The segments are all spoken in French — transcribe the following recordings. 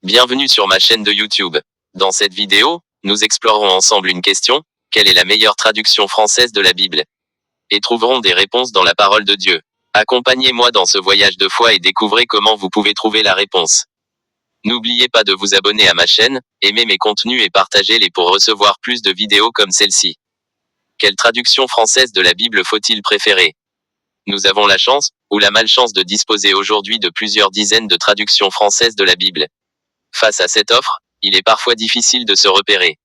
Bienvenue sur ma chaîne de YouTube. Dans cette vidéo, nous explorerons ensemble une question: quelle est la meilleure traduction française de la Bible? Et trouverons des réponses dans la parole de Dieu. Accompagnez-moi dans ce voyage de foi et découvrez comment vous pouvez trouver la réponse. N'oubliez pas de vous abonner à ma chaîne, aimer mes contenus et partagez-les pour recevoir plus de vidéos comme celle-ci. Quelle traduction française de la Bible faut-il préférer? Nous avons la chance, ou la malchance de disposer aujourd'hui de plusieurs dizaines de traductions françaises de la Bible. Face à cette offre, il est parfois difficile de se repérer.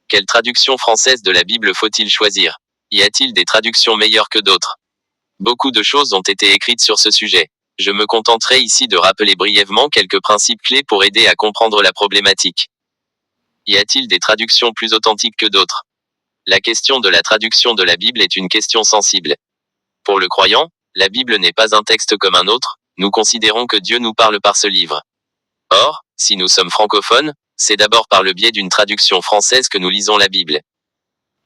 Quelle traduction française de la Bible faut-il choisir? Y a-t-il des traductions meilleures que d'autres? Beaucoup de choses ont été écrites sur ce sujet. Je me contenterai ici de rappeler brièvement quelques principes clés pour aider à comprendre la problématique. Y a-t-il des traductions plus authentiques que d'autres? La question de la traduction de la Bible est une question sensible. Pour le croyant, la Bible n'est pas un texte comme un autre, nous considérons que Dieu nous parle par ce livre. Or, si nous sommes francophones, c'est d'abord par le biais d'une traduction française que nous lisons la Bible.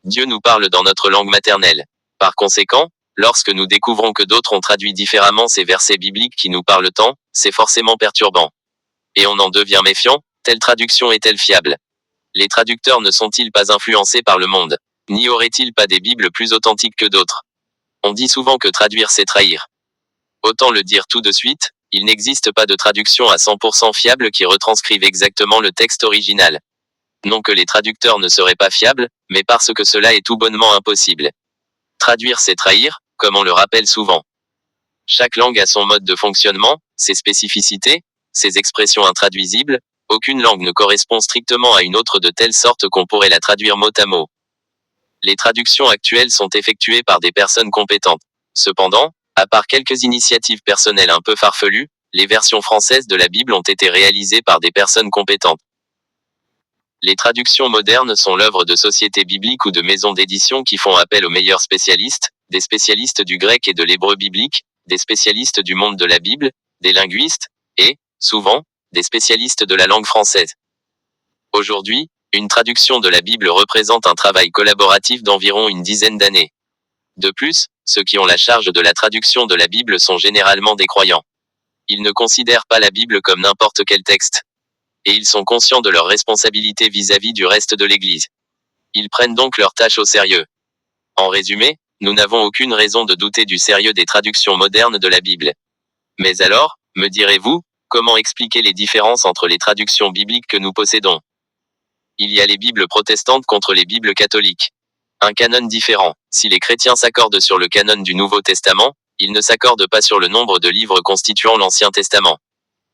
Dieu nous parle dans notre langue maternelle. Par conséquent, lorsque nous découvrons que d'autres ont traduit différemment ces versets bibliques qui nous parlent tant, c'est forcément perturbant. Et on en devient méfiant: telle traduction est-elle fiable? Les traducteurs ne sont-ils pas influencés par le monde? N'y aurait-il pas des Bibles plus authentiques que d'autres? On dit souvent que traduire c'est trahir. Autant le dire tout de suite, il n'existe pas de traduction à 100% fiable qui retranscrive exactement le texte original. Non que les traducteurs ne seraient pas fiables, mais parce que cela est tout bonnement impossible. Traduire c'est trahir, comme on le rappelle souvent. Chaque langue a son mode de fonctionnement, ses spécificités, ses expressions intraduisibles. Aucune langue ne correspond strictement à une autre de telle sorte qu'on pourrait la traduire mot à mot. Les traductions actuelles sont effectuées par des personnes compétentes. Cependant, à part quelques initiatives personnelles un peu farfelues, les versions françaises de la Bible ont été réalisées par des personnes compétentes. Les traductions modernes sont l'œuvre de sociétés bibliques ou de maisons d'édition qui font appel aux meilleurs spécialistes, des spécialistes du grec et de l'hébreu biblique, des spécialistes du monde de la Bible, des linguistes, et, souvent, des spécialistes de la langue française. Aujourd'hui, une traduction de la Bible représente un travail collaboratif d'environ une dizaine d'années. De plus, ceux qui ont la charge de la traduction de la Bible sont généralement des croyants. Ils ne considèrent pas la Bible comme n'importe quel texte. Et ils sont conscients de leurs responsabilités vis-à-vis du reste de l'Église. Ils prennent donc leur tâche au sérieux. En résumé, nous n'avons aucune raison de douter du sérieux des traductions modernes de la Bible. Mais alors, me direz-vous, comment expliquer les différences entre les traductions bibliques que nous possédons? Il y a les Bibles protestantes contre les Bibles catholiques. Un canon différent. Si les chrétiens s'accordent sur le canon du Nouveau Testament, ils ne s'accordent pas sur le nombre de livres constituant l'Ancien Testament.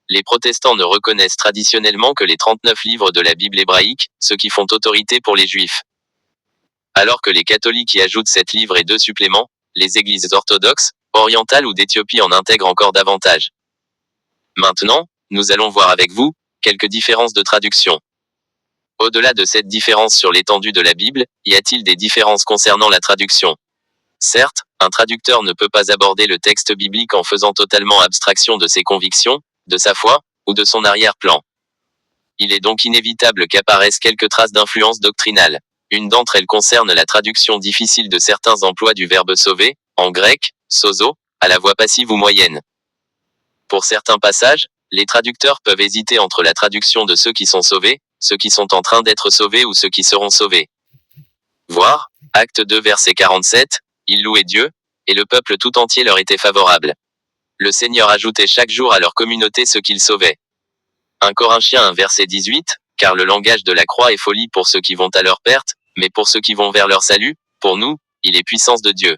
Les protestants ne reconnaissent traditionnellement que les 39 livres de la Bible hébraïque, ce qui font autorité pour les juifs. Alors que les catholiques y ajoutent 7 livres et 2 suppléments, les églises orthodoxes, orientales ou d'Éthiopie en intègrent encore davantage. Maintenant, nous allons voir avec vous quelques différences de traduction. Au-delà de cette différence sur l'étendue de la Bible, y a-t-il des différences concernant la traduction? Certes, un traducteur ne peut pas aborder le texte biblique en faisant totalement abstraction de ses convictions, de sa foi, ou de son arrière-plan. Il est donc inévitable qu'apparaissent quelques traces d'influence doctrinale. Une d'entre elles concerne la traduction difficile de certains emplois du verbe sauver, en grec, sozo, à la voix passive ou moyenne. Pour certains passages, les traducteurs peuvent hésiter entre la traduction de ceux qui sont sauvés, ceux qui sont en train d'être sauvés ou ceux qui seront sauvés. Voir, Acte 2 verset 47, ils louaient Dieu, et le peuple tout entier leur était favorable. Le Seigneur ajoutait chaque jour à leur communauté ceux qu'il sauvait. 1 Corinthiens 1 verset 18, car le langage de la croix est folie pour ceux qui vont à leur perte, mais pour ceux qui vont vers leur salut, pour nous, il est puissance de Dieu.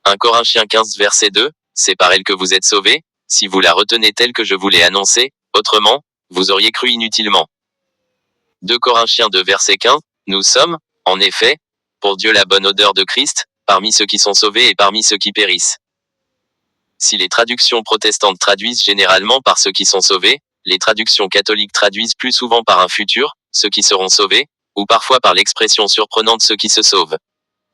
1 Corinthiens 15 verset 2, c'est par elle que vous êtes sauvés, si vous la retenez telle que je vous l'ai annoncée, autrement, vous auriez cru inutilement. 2 Corinthiens 2 verset 15, nous sommes, en effet, pour Dieu la bonne odeur de Christ, parmi ceux qui sont sauvés et parmi ceux qui périssent. Si les traductions protestantes traduisent généralement par ceux qui sont sauvés, les traductions catholiques traduisent plus souvent par un futur, ceux qui seront sauvés, ou parfois par l'expression surprenante ceux qui se sauvent.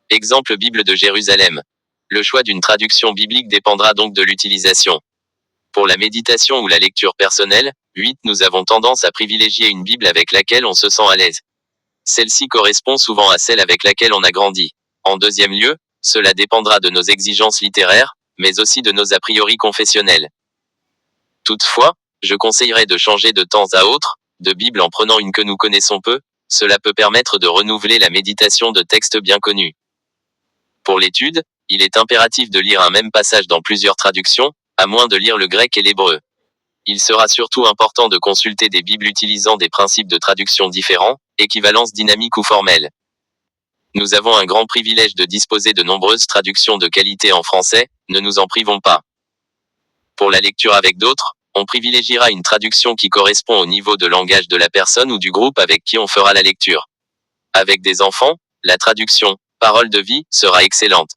Exemple Bible de Jérusalem. Le choix d'une traduction biblique dépendra donc de l'utilisation. Pour la méditation ou la lecture personnelle, 8, nous avons tendance à privilégier une Bible avec laquelle on se sent à l'aise. Celle-ci correspond souvent à celle avec laquelle on a grandi. En deuxième lieu, cela dépendra de nos exigences littéraires, mais aussi de nos a priori confessionnels. Toutefois, je conseillerais de changer de temps à autre, de Bible en prenant une que nous connaissons peu, cela peut permettre de renouveler la méditation de textes bien connus. Pour l'étude, il est impératif de lire un même passage dans plusieurs traductions, à moins de lire le grec et l'hébreu. Il sera surtout important de consulter des Bibles utilisant des principes de traduction différents, équivalence dynamique ou formelle. Nous avons un grand privilège de disposer de nombreuses traductions de qualité en français, ne nous en privons pas. Pour la lecture avec d'autres, on privilégiera une traduction qui correspond au niveau de langage de la personne ou du groupe avec qui on fera la lecture. Avec des enfants, la traduction « parole de vie » sera excellente.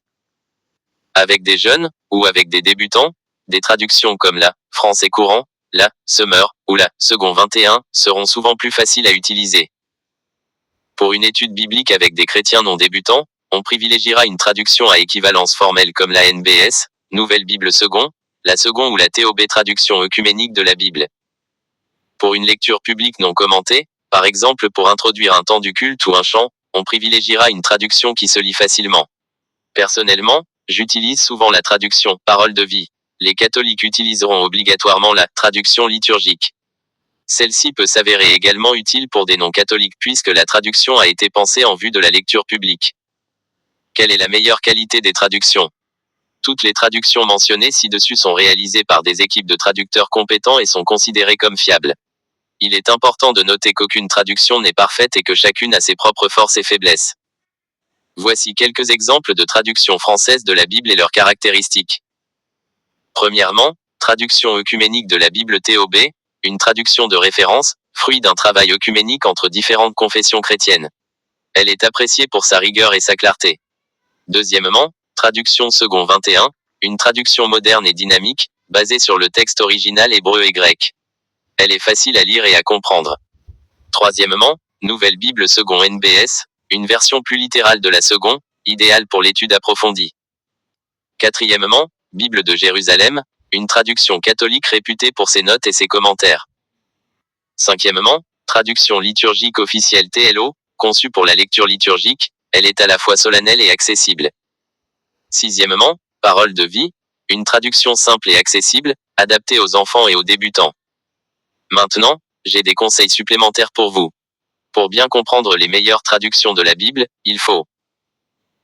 Avec des jeunes, ou avec des débutants, des traductions comme la « français courant », la « Summer » ou la « second 21 » seront souvent plus faciles à utiliser. Pour une étude biblique avec des chrétiens non débutants, on privilégiera une traduction à équivalence formelle comme la NBS, Nouvelle Bible Second, la Second ou la TOB traduction œcuménique de la Bible. Pour une lecture publique non commentée, par exemple pour introduire un temps du culte ou un chant, on privilégiera une traduction qui se lit facilement. Personnellement, j'utilise souvent la traduction « parole de vie ». Les catholiques utiliseront obligatoirement la traduction liturgique. Celle-ci peut s'avérer également utile pour des non-catholiques puisque la traduction a été pensée en vue de la lecture publique. Quelle est la meilleure qualité des traductions ? Toutes les traductions mentionnées ci-dessus sont réalisées par des équipes de traducteurs compétents et sont considérées comme fiables. Il est important de noter qu'aucune traduction n'est parfaite et que chacune a ses propres forces et faiblesses. Voici quelques exemples de traductions françaises de la Bible et leurs caractéristiques. Premièrement, traduction œcuménique de la Bible TOB, une traduction de référence, fruit d'un travail œcuménique entre différentes confessions chrétiennes. Elle est appréciée pour sa rigueur et sa clarté. Deuxièmement, traduction second 21, une traduction moderne et dynamique, basée sur le texte original hébreu et grec. Elle est facile à lire et à comprendre. Troisièmement, Nouvelle Bible Second NBS, une version plus littérale de la Second, idéale pour l'étude approfondie. Quatrièmement, Bible de Jérusalem, une traduction catholique réputée pour ses notes et ses commentaires. Cinquièmement, traduction liturgique officielle TLO, conçue pour la lecture liturgique, elle est à la fois solennelle et accessible. Sixièmement, Parole de vie, une traduction simple et accessible, adaptée aux enfants et aux débutants. Maintenant, j'ai des conseils supplémentaires pour vous. Pour bien comprendre les meilleures traductions de la Bible, il faut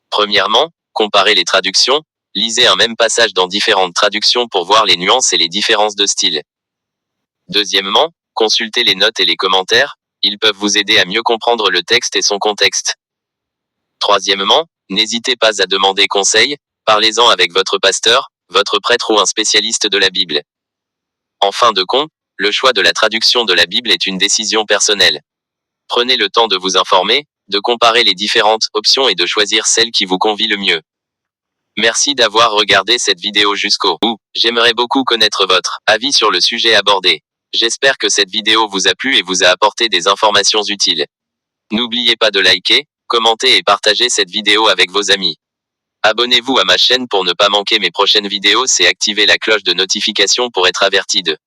premièrement, comparer les traductions, lisez un même passage dans différentes traductions pour voir les nuances et les différences de style. Deuxièmement, consultez les notes et les commentaires, ils peuvent vous aider à mieux comprendre le texte et son contexte. Troisièmement, n'hésitez pas à demander conseil, parlez-en avec votre pasteur, votre prêtre ou un spécialiste de la Bible. En fin de compte, le choix de la traduction de la Bible est une décision personnelle. Prenez le temps de vous informer, de comparer les différentes options et de choisir celle qui vous convient le mieux. Merci d'avoir regardé cette vidéo jusqu'au bout. J'aimerais beaucoup connaître votre avis sur le sujet abordé. J'espère que cette vidéo vous a plu et vous a apporté des informations utiles. N'oubliez pas de liker, commenter et partager cette vidéo avec vos amis. Abonnez-vous à ma chaîne pour ne pas manquer mes prochaines vidéos et activez la cloche de notification pour être averti de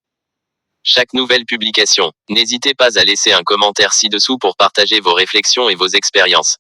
chaque nouvelle publication. N'hésitez pas à laisser un commentaire ci-dessous pour partager vos réflexions et vos expériences.